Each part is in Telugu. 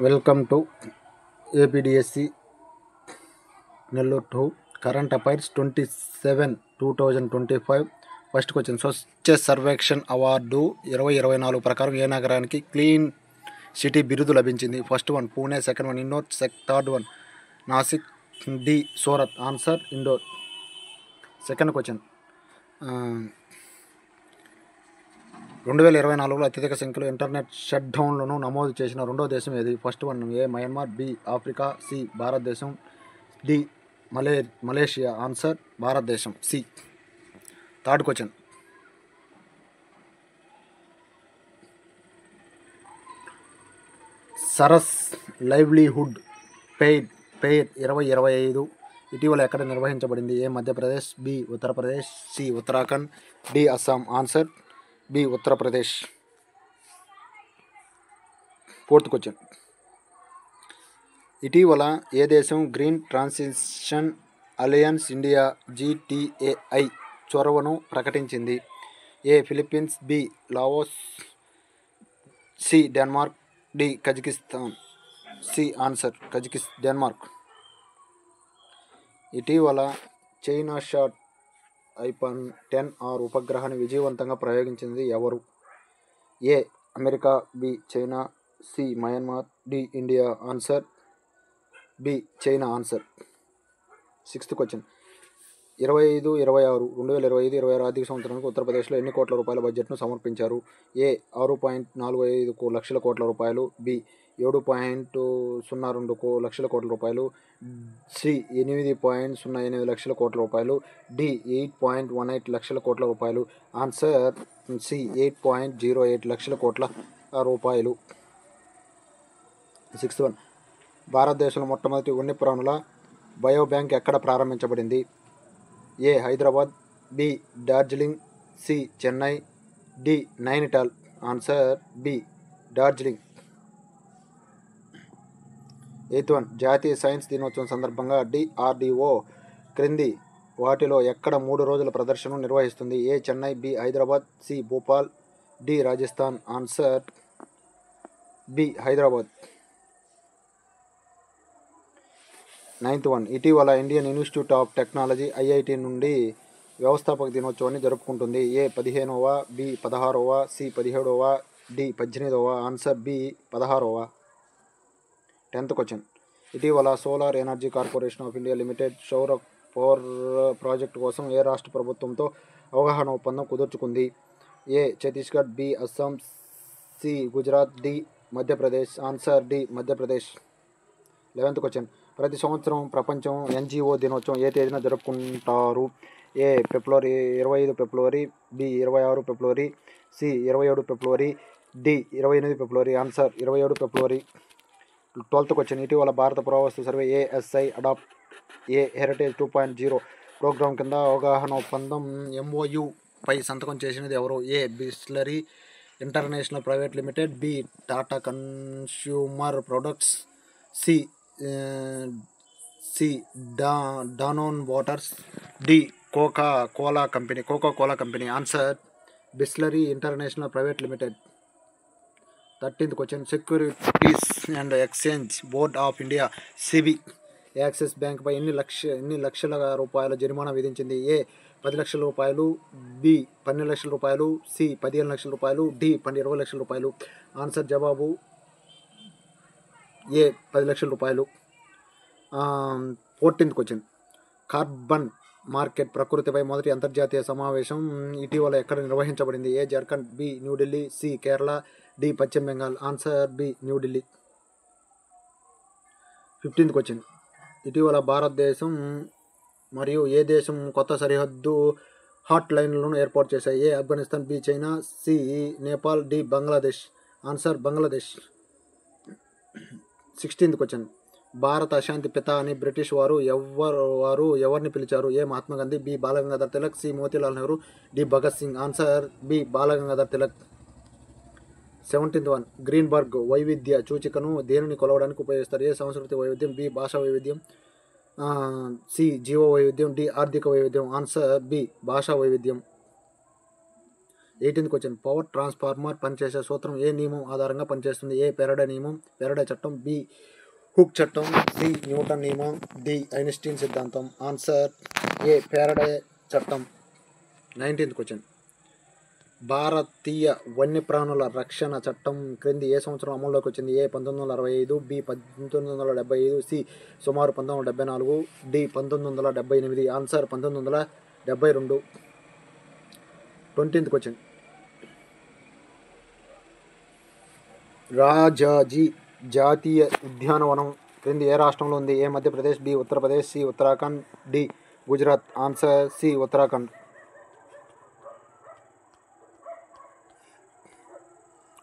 Welcome to APDSC Nellore 2 current affairs 27/2025. First question, Swachh Survekshan award 2024 ప్రకారం ఏ నగరానికి క్లీన్ సిటీ బిరుదు లభించింది? First one Pune, second one Indore, third one Nashik, D Surat. Answer Indore. Second question, 2024లో అత్యధిక సంఖ్యలో ఇంటర్నెట్ షట్ డౌన్లను నమోదు చేసిన రెండో దేశం ఏది? First one A Myanmar, B Africa, C Bharatadesam, D Malaysia. Answer Bharatadesam, C. Third question, Saras livelihood fair 2025 ఇటీవల ఎక్కడ నిర్వహించబడింది? A Madhya Pradesh, B Uttar Pradesh, C Uttarakhand, D Assam. Answer B Uttar Pradesh. Fourth question, ఇటీవల ఏ దేశం green transition alliance India GTAI చొరవను ప్రకటించింది? A Philippines, B Laos, C Denmark, D Kazakhstan. C answer Denmark. ఇటీవల చైనా షాట్ IPN-10R ఉపగ్రహాన్ని విజయవంతంగా ప్రయోగించింది ఎవరు? A America, B China, C Myanmar, D India. Answer B China. Answer. Sixth question, 2025 ఆర్థిక సంవత్సరానికి ఉత్తరప్రదేశ్లో ఎన్ని కోట్ల రూపాయల బడ్జెట్ను సమర్పించారు? ఏ 6.45 లక్షల కోట్ల రూపాయలు, బి 7.02 లక్షల కోట్ల రూపాయలు, సి 8.08 లక్షల కోట్ల రూపాయలు, డి 8.18 లక్షల కోట్ల రూపాయలు. ఆన్సర్ సి 8.08 లక్షల కోట్ల రూపాయలు. సిక్స్త్ వన్, భారతదేశంలో మొట్టమొదటి వన్యప్రాణుల బయోబ్యాంక్ ఎక్కడ ప్రారంభించబడింది? A Hyderabad, B Darjeeling, C Chennai, D Nainital. Answer B Darjeeling. Eighth one, జాతీయ సైన్స్ దినోత్సవం సందర్భంగా DRDO క్రింది వాటిలో ఎక్కడ 3 రోజుల ప్రదర్శనను నిర్వహిస్తుంది? A Chennai, B Hyderabad, C Bhopal, D Rajasthan. Answer B Hyderabad. Ninth one, ఇటీవల Indian institute of technology IIT నుండి వ్యవస్థాపక దినోత్సవాన్ని జరుపుకుంటుంది. ఏ 15వ, బి 16వ, సి 17వ, డి 18వ. ఆన్సర్ బి 16వ. 10th క్వశ్చన్, ఇటీవల solar energy corporation of India limited సౌర పవర్ ప్రాజెక్టు కోసం ఏ రాష్ట్ర ప్రభుత్వంతో అవగాహన ఒప్పందం కుదుర్చుకుంది? A Chhattisgarh, B Assam, C Gujarat, D Madhya Pradesh. Answer D Madhya Pradesh. 11th question, ప్రతి సంవత్సరం ప్రపంచం NGO దినోత్సవం ఏ తేదీన జరుపుకుంటారు? ఏ ఫిబ్రవరి 25 ఫిబ్రవరి, B 26 February, C 27 February, D 28 February. Answer 27 February. 12th question, ఇటీవల భారత పురావస్తు survey ASI adopt a heritage 2.0 program కింద అవగాహన ఒప్పందం MOU పై సంతకం చేసినది ఎవరు? A Bisleri international private limited, B Tata consumer products, C Danone waters, D Coca Cola company. Answer Bisleri international private limited. 13th question, securities and exchange board of India SEBI Axis bank పై ఎన్ని లక్షల రూపాయల జరిమానా విధించింది? ఏ 10 లక్షల రూపాయలు, బి 12 లక్షల రూపాయలు, సి 15 లక్షల రూపాయలు, డి 20 లక్షల రూపాయలు. ఆన్సర్ జవాబు ఏ 10 లక్షల రూపాయలు. 14th క్వశ్చన్, కార్బన్ మార్కెట్ ప్రకృతిపై మొదటి అంతర్జాతీయ సమావేశం ఇటీవల ఎక్కడ నిర్వహించబడింది? A Jharkhand, B New Delhi, C Kerala, D Paschim Bengal. Answer B New Delhi. 15th question, ఇటీవల భారతదేశం మరియు ఏ దేశం కొత్త సరిహద్దు హాట్ లైన్లను ఏర్పాటు చేశాయి? A Afghanistan, B China, C Nepal, D Bangladesh. Answer Bangladesh. 16th question, భారత అశాంతి పిత అని బ్రిటిష్ వారు ఎవరిని పిలిచారు? A Mahatma Gandhi, B Balagangadhar Tilak, C Motilal Nehru, D Bhagat Singh. Answer B Balagangadhar Tilak. 17th one, Greenberg వైవిధ్య సూచికను దేనిని కొలవడానికి ఉపయోగిస్తారు? ఏ సంస్కృతి వైవిధ్యం, బి భాషా వైవిధ్యం, సి జీవ వైవిధ్యం, డి ఆర్థిక వైవిధ్యం. ఆన్సర్ బి భాషా వైవిధ్యం. 18th క్వశ్చన్ పవర్ ట్రాన్స్ఫార్మర్ పనిచేసే సూత్రం ఏ నియమం ఆధారంగా పనిచేస్తుంది? ఏ ఫెరడే నియమం, ఫెరడే చట్టం, బి హుక్ చట్టం, సి న్యూటన్ నియమం, డి ఐన్స్టీన్ సిద్ధాంతం. ఆన్సర్ ఏ ఫెరడే చట్టం. 19th క్వశ్చన్ భారతీయ వన్యప్రాణుల రక్షణ చట్టం క్రింది ఏ సంవత్సరం అమల్లోకి వచ్చింది? ఏ 1965, బి 1975, సి సుమారు 1974, D 1978. Answer 1972. 20th question Rajaji జాతీయ ఉద్యానవనం క్రింది ఏ రాష్ట్రంలో ఉంది? A Madhya Pradesh, B Uttar Pradesh, C Uttarakhand, D Gujarat. Answer C Uttarakhand.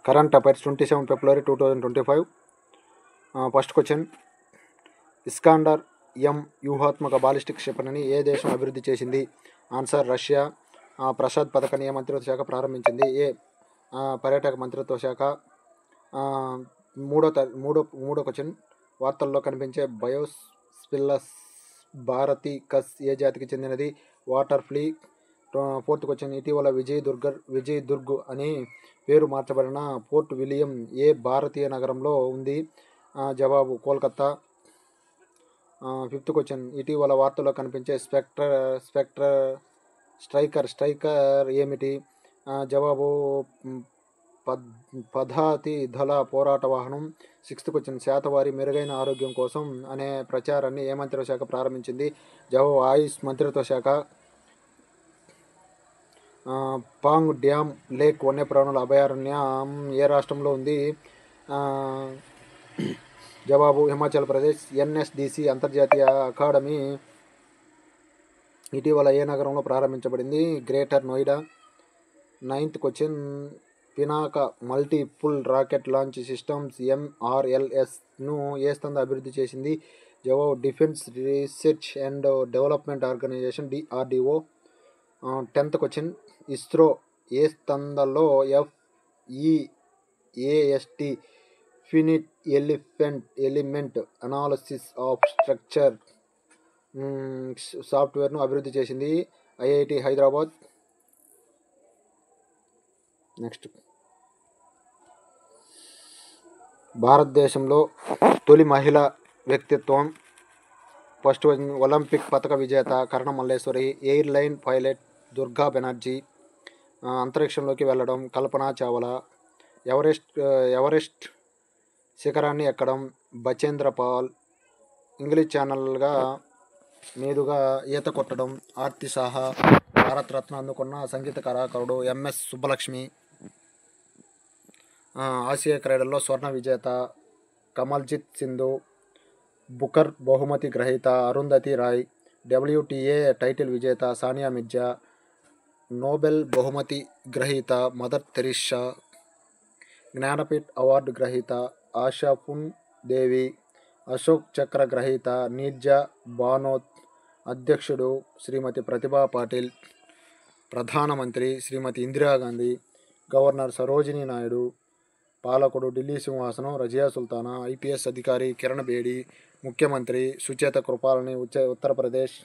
Current affairs 27 February 2025. First question Iskander M వ్యూహాత్మక బాలిస్టిక్ క్షిపణిని ఏ దేశం అభివృద్ధి చేసింది? Answer Russia. ప్రసాద్ పథకాన్ని ఏ మంత్రిత్వ శాఖ ప్రారంభించింది? ఏ పర్యాటక మంత్రిత్వ శాఖ. మూడో క్వశ్చన్ వార్తల్లో కనిపించే బయోస్పిల్లస్ భారతికస్ ఏ జాతికి చెందినది? Water flea. ఫోర్త్ క్వశ్చన్ ఇటీవల విజయ్ దుర్గ్ అని పేరు మార్చబడిన పోర్ట్ విలియం ఏ భారతీయ నగరంలో ఉంది? జవాబు కోల్కతా. ఫిఫ్త్ క్వశ్చన్ ఇటీవల వార్తల్లో కనిపించే స్ట్రైకర్ ఏమిటి? జవాబు పదాతి దళ పోరాట వాహనం. సిక్స్త్ క్వశ్చన్ శాతవారి మెరుగైన ఆరోగ్యం కోసం అనే ప్రచారాన్ని ఏ మంత్రిత్వ శాఖ ప్రారంభించింది? జవాబు ఆయుష్ మంత్రిత్వ శాఖ. పాంగ్ డ్యామ్ లేక్ వన్యప్రాణుల అభయారణ్యం ఏ రాష్ట్రంలో ఉంది? జవాబు హిమాచల్ ప్రదేశ్. ఎన్ఎస్డిసి అంతర్జాతీయ అకాడమీ ఇటీవల ఏ నగరంలో ప్రారంభించబడింది? Greater Noida. Ninth question Pinaka multiple rocket launch systems MRLSను ఏ సంస్థ అభివృద్ధి చేసింది? జవాబు defence research and development organisation DRDO. 10th question ISRO ఏ సంస్థలో FEAST finite element analysis of structure సాఫ్ట్వేర్ను అభివృద్ధి చేసింది? IIT హైదరాబాద్. నెక్స్ట్ భారతదేశంలో తొలి మహిళా వ్యక్తిత్వం. ఫస్ట్ ఒలింపిక్ పతక విజేత కర్ణ మల్లేశ్వరి. Airline pilot Durga Banerjee. అంతరిక్షంలోకి వెళ్ళడం కల్పనా చావ్లా. ఎవరెస్ట్ శిఖరాన్ని ఎక్కడం బచేంద్ర పాల్. ఇంగ్లీష్ ఛానల్గా మీదుగా ఈత కొట్టడం ఆర్తి సాహా. భారతరత్న అందుకున్న సంగీత కళాకారుడు MS సుబ్బలక్ష్మి. ఆసియా క్రీడల్లో స్వర్ణ విజేత కమల్జిత్ సింధు. బుకర్ బహుమతి గ్రహీత అరుంధతి రాయ్. WTA టైటిల్ విజేత సానియా మిర్జా. నోబెల్ బహుమతి గ్రహీత మదర్ తెరిసా. జ్ఞానపీఠ్ అవార్డు గ్రహీత ఆషాఫున్ దేవి. అశోక్ చక్ర గ్రహీత నీర్జా బానోత్. అధ్యక్షుడు శ్రీమతి ప్రతిభా పాటిల్. ప్రధానమంత్రి శ్రీమతి ఇందిరాగాంధీ. గవర్నర్ సరోజినీ నాయుడు. పాలకుడు ఢిల్లీ సింహాసనం రజియా సుల్తానా. IPS అధికారి కిరణ్ బేడి. ముఖ్యమంత్రి సుచేత కృపాలని ఉత్తరప్రదేశ్.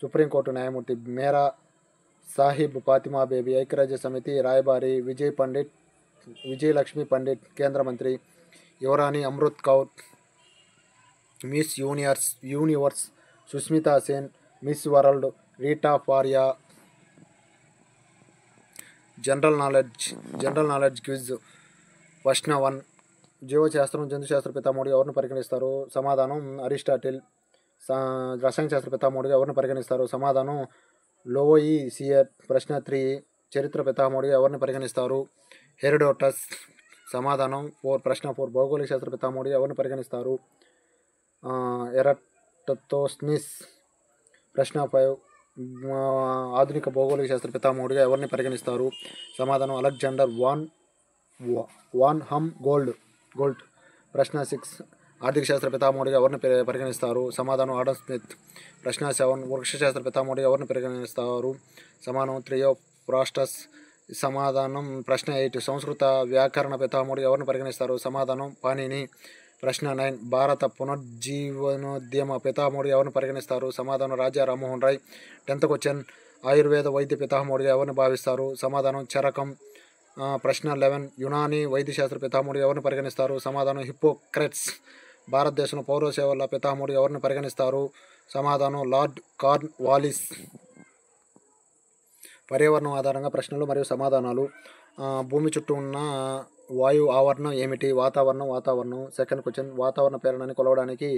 సుప్రీంకోర్టు న్యాయమూర్తి మేరా సాహిబ్ ఫాతిమా బేబీ. ఐక్యరాజ్య సమితి రాయబారి విజయలక్ష్మి పండిట్. కేంద్ర మంత్రి యువరాణి Amrit Kaur. Miss universe Sushmita Sen. Miss world Rita Faria. General knowledge quiz. ప్రశ్న 1 జీవశాస్త్రం జంతుశాస్త్ర పితామహుడిగా ఎవరిని పరిగణిస్తారు? సమాధానం అరిస్టాటిల్. రసాయన శాస్త్ర పితామహుడిగా ఎవరిని పరిగణిస్తారు? సమాధానం లోవోయిసియర్. ప్రశ్న 3 చరిత్ర పితామహుడిగా ఎవరిని పరిగణిస్తారు? హెరోడోటస్. సమాధానం 4. ప్రశ్న 4 భౌగోళిక శాస్త్ర పితామహుడిగా ఎవరిని పరిగణిస్తారు? ఎరటోస్తెనిస్. ప్రశ్న 5 ఆధునిక భౌగోళిక శాస్త్ర పితామహుడిగా ఎవరిని పరిగణిస్తారు? సమాధానం అలెగ్జాండర్ వాన్ హమ్ గోల్డ్. ప్రశ్న 6 ఆర్థిక శాస్త్ర పితామహుడిగా ఎవరిని పరిగణిస్తారు? సమాధానం ఆడమ్ స్మిత్. ప్రశ్న 7 వృక్షశాస్త్ర పితామహుడిగా ఎవరిని పరిగణిస్తారు? సమాధానం థియోఫ్రాస్టస్. సమాధానం ప్రశ్న 8 సంస్కృత వ్యాకరణ పితామహుడిగా ఎవరిని పరిగణిస్తారు? సమాధానం పాణిని. ప్రశ్న 9 భారత పునరుజ్జీవనోద్యమ పితామహుడిగా ఎవరిని పరిగణిస్తారు? సమాధానం రాజా రామ్మోహన్ రాయ్. 10th క్వశ్చన్ ఆయుర్వేద వైద్య పితామహుడిగా ఎవరిని భావిస్తారు? సమాధానం చరకం. ప్రశ్న 11. యునానీ వైద్యశాస్త్ర పితామహుడిగా ఎవరిని పరిగణిస్తారు? సమాధానం హిప్పోక్రట్స్. భారతదేశంలో పౌర సేవల పితామహుడిగా ఎవరిని పరిగణిస్తారు? సమాధానం లార్డ్ కార్న్వాలిస్. పర్యావరణం ఆధారంగా ప్రశ్నలు మరియు సమాధానాలు. భూమి చుట్టూ ఉన్న వాయు ఆవరణం ఏమిటి? వాతావరణం. సెకండ్ క్వశ్చన్, వాతావరణ పీడనాన్ని కొలవడానికి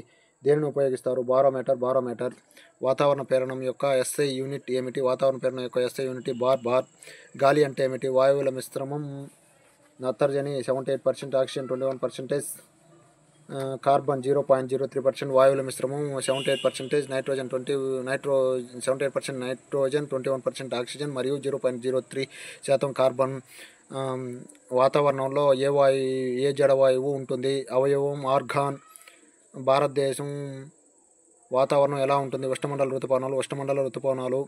దేనిని ఉపయోగిస్తారు? బారోమీటర్. వాతావరణ పీడనం యొక్క ఎస్ఐ యూనిట్ ఏమిటి? వాతావరణ పీడనం యొక్క ఎస్ఐ యూనిట్ బార్. గాలి అంటే ఏమిటి? వాయువుల మిశ్రమం. నత్రజని 78%, ఆక్సిజన్ 21%, కార్బన్ 0.03%, వాయువుల మిశ్రమం 78%, నైట్రోజన్ 78%, నైట్రోజన్ 21%, ఆక్సిజన్ మరియు 0.03% కార్బన్. వాతావరణంలో ఏ జడవాయువు ఉంటుంది? అవయవం, ఆర్గాన్. భారతదేశం వాతావరణం ఎలా ఉంటుంది? ఉష్ణమండల ఋతుపవనాలు.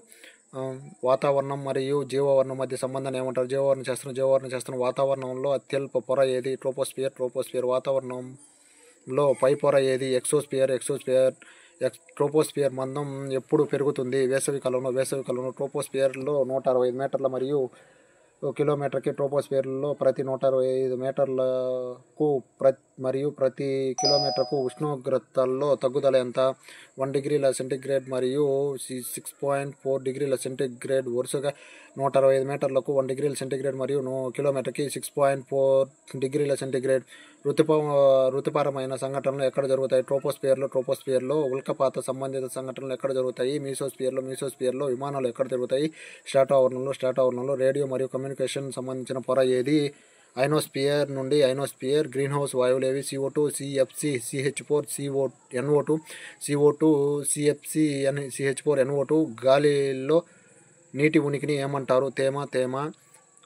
వాతావరణం మరియు జీవవర్ణం మధ్య సంబంధాన్ని ఏమంటారు? జీవవర్ణ శాస్త్రం. వాతావరణంలో అత్యల్ప పొర ఏది? ట్రోపోస్ఫియర్. వాతావరణంలో పై పొర ఏది? ఎక్సోస్ఫియర్. ట్రోపోస్ఫియర్ మందం ఎప్పుడు పెరుగుతుంది? వేసవి కాలంలో. ట్రోపోస్ఫియర్లో 165 మీటర్ల మరియు కిలోమీటర్కి, ట్రోపోస్ఫియర్లో ప్రతి 165 మీటర్లకు మరియు ప్రతి కిలోమీటర్కు ఉష్ణోగ్రతల్లో తగ్గుదల ఎంత? 1 డిగ్రీల సెంటీగ్రేడ్ మరియు 6.4 డిగ్రీల సెంటీగ్రేడ్. వరుసగా 165 మీటర్లకు 1 డిగ్రీల సెంటీగ్రేడ్ మరియు కిలోమీటర్కి 6.4 డిగ్రీల సెంటీగ్రేడ్. ఋతుపరమైన సంఘటనలు ఎక్కడ జరుగుతాయి? ట్రోపోస్ఫియర్లో. ఉల్కపాత సంబంధిత సంఘటనలు ఎక్కడ జరుగుతాయి? మీసోస్ఫియర్లో. విమానాలు ఎక్కడ జరుగుతాయి? స్ట్రాటోవరణంలో. రేడియో మరియు కమ్యూనికేషన్ సంబంధించిన పొర ఏది? ఐనోస్పియర్ నుండి. గ్రీన్ హౌస్ వాయువులేవి? CO2, CFC, CH4, NO2, CFC, CH4, NO2. గాలిలో నీటి ఉనికిని ఏమంటారు? తేమ.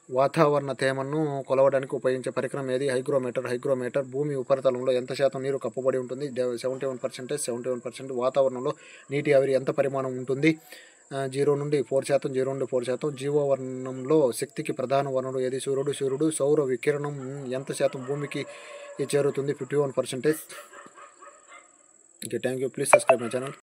వాతావరణ తేమను కొలవడానికి ఉపయోగించే పరికరం ఏది? హైగ్రోమీటర్. భూమి ఉపరితలంలో ఎంత శాతం నీరు కప్పబడి ఉంటుంది? 71%. వాతావరణంలో నీటి ఆవిరి ఎంత పరిమాణం ఉంటుంది? 0 నుండి 4%. జీవవర్ణంలో శక్తికి ప్రధాన వనరు ఏది? సూర్యుడు. సౌర వికిరణం ఎంత శాతం భూమికి చేరుతుంది? 51%. Thank you. Please subscribe my channel.